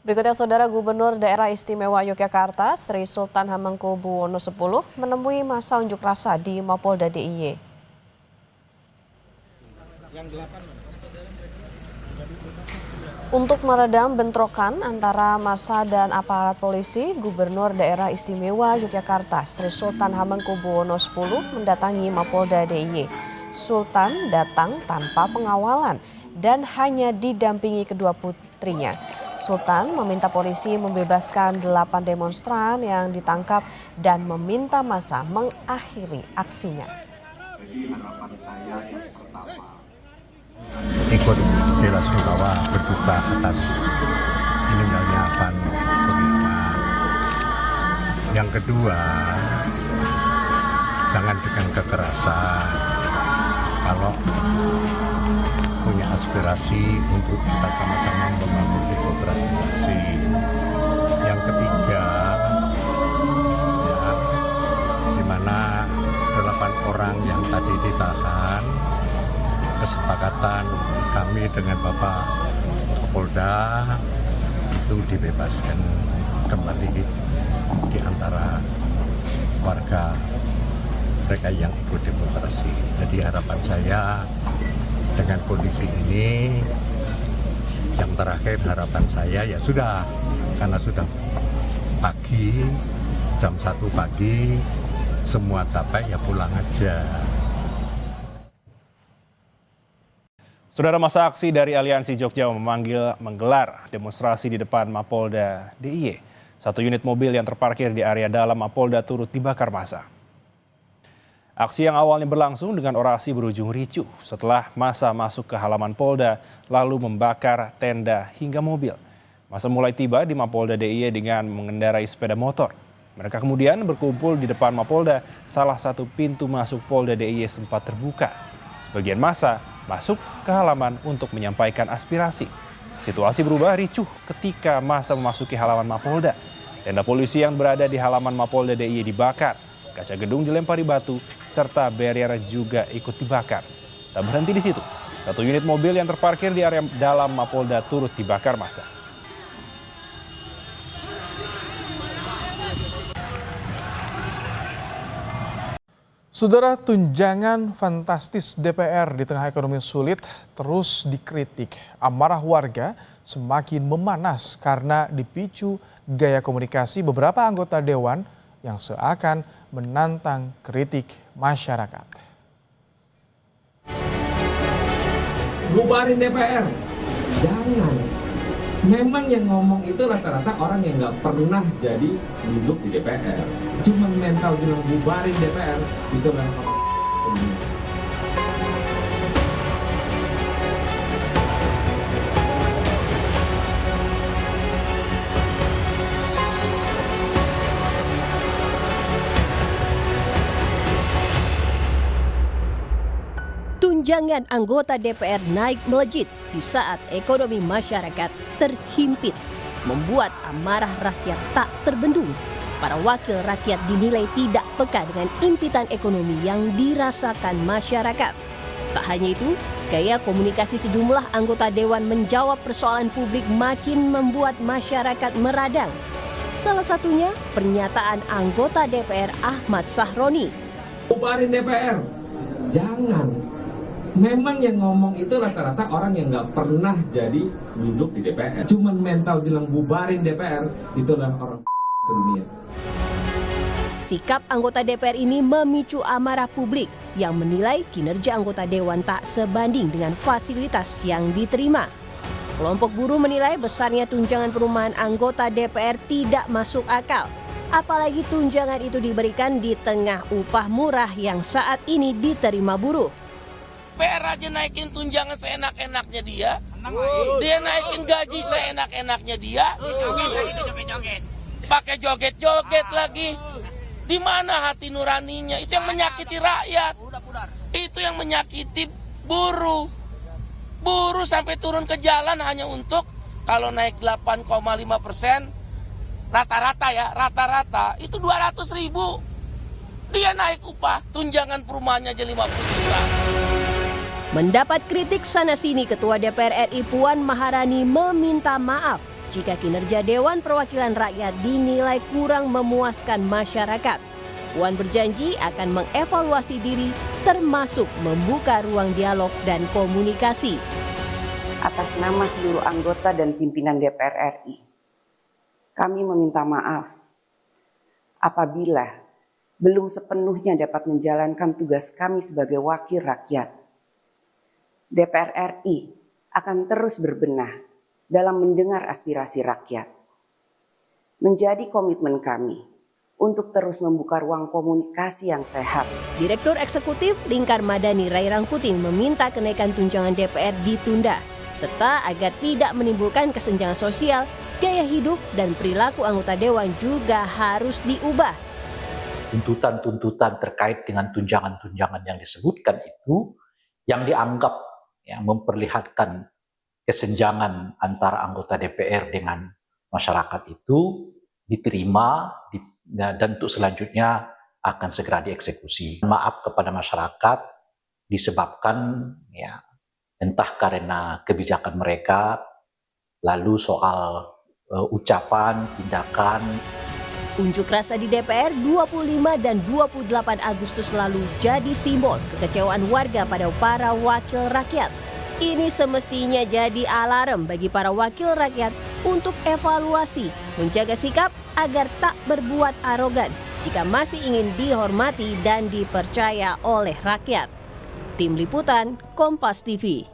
Berikutnya Saudara Gubernur Daerah Istimewa Yogyakarta Sri Sultan Hamengkubuwono X menemui massa unjuk rasa di Mapolda DIY. Untuk meredam bentrokan antara massa dan aparat polisi, Gubernur Daerah Istimewa Yogyakarta Sri Sultan Hamengkubuwono X mendatangi Mapolda DIY. Sultan datang tanpa pengawalan dan hanya didampingi kedua putrinya. Sultan meminta polisi membebaskan 8 demonstran yang ditangkap dan meminta massa mengakhiri aksinya. Ikut bela sungkawa berduka atas meninggalnya Van Buniman. Yang kedua, jangan dengan kekerasan. Kalau punya aspirasi untuk kita sama-sama membangun demokrasi. Yang ketiga, ya, di mana 8 orang yang tadi ditahan, kesepakatan kami dengan Bapak Kapolda itu dibebaskan kembali di antara warga mereka yang ikut demonstrasi. Jadi harapan saya dengan kondisi ini, yang terakhir harapan saya ya sudah, karena sudah pagi, jam 1 pagi, semua capek ya pulang aja. Saudara, masa aksi dari Aliansi Jogja menggelar demonstrasi di depan Mapolda DIY. 1 unit mobil yang terparkir di area dalam Mapolda turut dibakar massa. Aksi yang awalnya berlangsung dengan orasi berujung ricuh setelah massa masuk ke halaman Polda lalu membakar tenda hingga mobil. Massa mulai tiba di Mapolda DIY dengan mengendarai sepeda motor. Mereka kemudian berkumpul di depan Mapolda, salah satu pintu masuk Polda DIY sempat terbuka. Sebagian massa masuk ke halaman untuk menyampaikan aspirasi. Situasi berubah ricuh ketika massa memasuki halaman Mapolda. Tenda polisi yang berada di halaman Mapolda DIY dibakar. Kaca gedung dilempari batu, serta barrier juga ikut dibakar. Tak berhenti di situ, 1 unit mobil yang terparkir di area dalam Mapolda turut dibakar massa. Saudara, tunjangan fantastis DPR di tengah ekonomi sulit terus dikritik. Amarah warga semakin memanas karena dipicu gaya komunikasi beberapa anggota dewan yang seakan menantang kritik masyarakat. Bubarin DPR, jangan. Memang yang ngomong itu rata-rata orang yang nggak pernah jadi duduk di DPR. Cuma mental bilang bubarin DPR, itu adalah orang. Tunjangan anggota DPR naik melejit di saat ekonomi masyarakat terhimpit, membuat amarah rakyat tak terbendung. Para wakil rakyat dinilai tidak peka dengan impitan ekonomi yang dirasakan masyarakat. Tak hanya itu, gaya komunikasi sejumlah anggota dewan menjawab persoalan publik makin membuat masyarakat meradang. Salah satunya pernyataan anggota DPR Ahmad Sahroni. Bubarin DPR, jangan. Memang yang ngomong itu rata-rata orang yang nggak pernah jadi duduk di DPR. Cuman mental bilang bubarin DPR, itu adalah orang dunia. Sikap anggota DPR ini memicu amarah publik yang menilai kinerja anggota dewan tak sebanding dengan fasilitas yang diterima. Kelompok buruh menilai besarnya tunjangan perumahan anggota DPR tidak masuk akal. Apalagi tunjangan itu diberikan di tengah upah murah yang saat ini diterima buruh. DPR aja naikin tunjangan seenak-enaknya dia. Dia naikin gaji seenak-enaknya dia. Pakai joget-joget lagi. Di mana hati nuraninya? Itu yang menyakiti rakyat. Itu yang menyakiti buruh. Buruh sampai turun ke jalan hanya untuk kalau naik 8,5%, rata-rata ya, rata-rata itu 200.000. Dia naik upah, tunjangan perumahannya aja 50 juta. Mendapat kritik sana-sini, Ketua DPR RI Puan Maharani meminta maaf jika kinerja Dewan Perwakilan Rakyat dinilai kurang memuaskan masyarakat. Puan berjanji akan mengevaluasi diri termasuk membuka ruang dialog dan komunikasi. Atas nama seluruh anggota dan pimpinan DPR RI, kami meminta maaf apabila belum sepenuhnya dapat menjalankan tugas kami sebagai wakil rakyat. DPR RI akan terus berbenah dalam mendengar aspirasi rakyat. Menjadi komitmen kami untuk terus membuka ruang komunikasi yang sehat. Direktur Eksekutif Lingkar Madani Ray Rangkuti meminta kenaikan tunjangan DPR ditunda, serta agar tidak menimbulkan kesenjangan sosial, gaya hidup dan perilaku anggota Dewan juga harus diubah. Tuntutan-tuntutan terkait dengan tunjangan-tunjangan yang disebutkan itu yang dianggap memperlihatkan kesenjangan antara anggota DPR dengan masyarakat itu diterima dan untuk selanjutnya akan segera dieksekusi. Maaf kepada masyarakat disebabkan entah karena kebijakan mereka, lalu soal ucapan, tindakan. Unjuk rasa di DPR 25 dan 28 Agustus lalu jadi simbol kekecewaan warga pada para wakil rakyat. Ini semestinya jadi alarm bagi para wakil rakyat untuk evaluasi, menjaga sikap agar tak berbuat arogan jika masih ingin dihormati dan dipercaya oleh rakyat. Tim Liputan, Kompas TV.